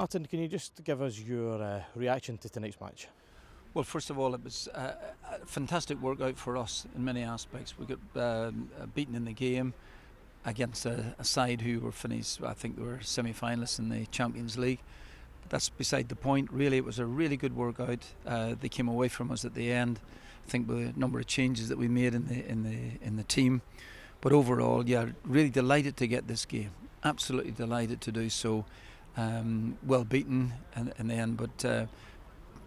Martin, can you just give us your reaction to tonight's match? Well, first of all, it was a fantastic workout for us in many aspects. We got beaten in the game against a side who were finished, I think they were semi-finalists in the Champions League. But that's beside the point. Really, it was a really good workout. They came away from us at the end. I think with a number of changes that we made in the team. But overall, yeah, really delighted to get this game. Absolutely delighted to do so. Well beaten in the end, but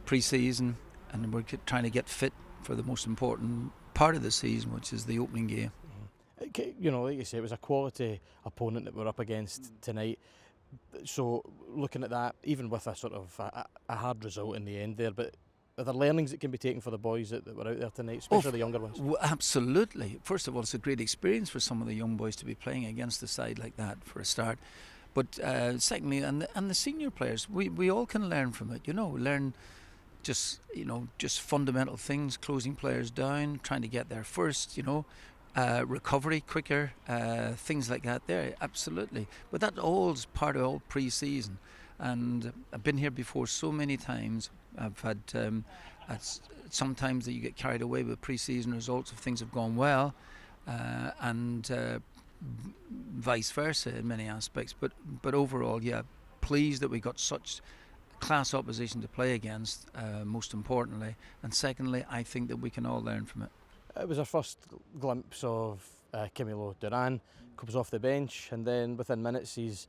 pre-season, and we're trying to get fit for the most important part of the season, which is the opening game. You know, like you say, it was a quality opponent that we're up against tonight. So looking at that, even with a sort of a hard result in the end there, but are there learnings that can be taken for the boys that were out there tonight, especially the younger ones? Well, absolutely. First of all, it's a great experience for some of the young boys to be playing against a side like that for a start. But secondly, and the senior players, we all can learn from it. Learn just fundamental things, closing players down, trying to get there first. Recovery quicker, things like that. There, absolutely. But that all's part of all pre-season. And I've been here before so many times. I've had sometimes that you get carried away with pre-season results if things have gone well, and vice versa in many aspects. But overall, yeah, pleased that we got such class opposition to play against, most importantly. And secondly, I think that we can all learn from it. It was our first glimpse of Camilo Durán. Comes off the bench, and then within minutes he's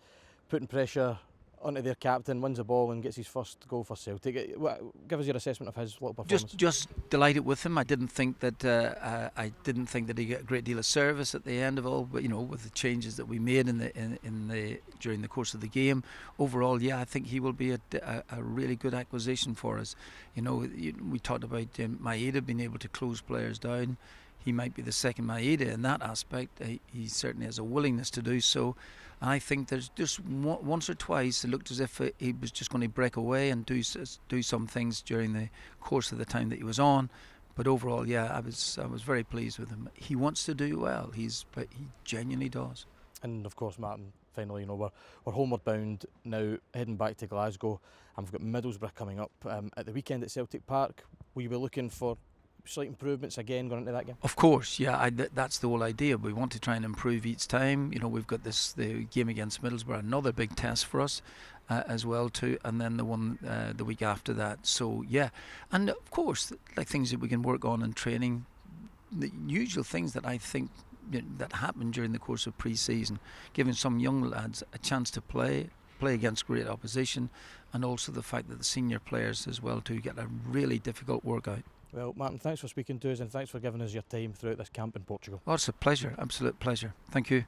putting pressure onto their captain, wins the ball and gets his first goal for Celtic. Give us your assessment of his little performance. Just delighted with him. I didn't think that he got a great deal of service at the end of all, but with the changes that we made during the course of the game, overall, yeah, I think he will be a really good acquisition for us. We talked about Maeda being able to close players down. He might be the second Maeda in that aspect. He certainly has a willingness to do so. I think there's just once or twice it looked as if he was just going to break away and do some things during the course of the time that he was on. But overall, yeah, I was very pleased with him. He wants to do well. He genuinely does. And of course, Martin, finally, we're homeward bound now, heading back to Glasgow, and we've got Middlesbrough coming up at the weekend at Celtic Park. Will you be looking for slight improvements again going into that game? Of course, yeah. That's the whole idea. We want to try and improve each time. We've got the game against Middlesbrough, another big test for us as well too, and then the one the week after that. So yeah, and of course, like things that we can work on in training, the usual things that I think that happen during the course of pre-season, giving some young lads a chance to play against great opposition, and also the fact that the senior players as well too get a really difficult workout. Well, Martin, thanks for speaking to us and thanks for giving us your time throughout this camp in Portugal. Oh, it's a pleasure, absolute pleasure. Thank you.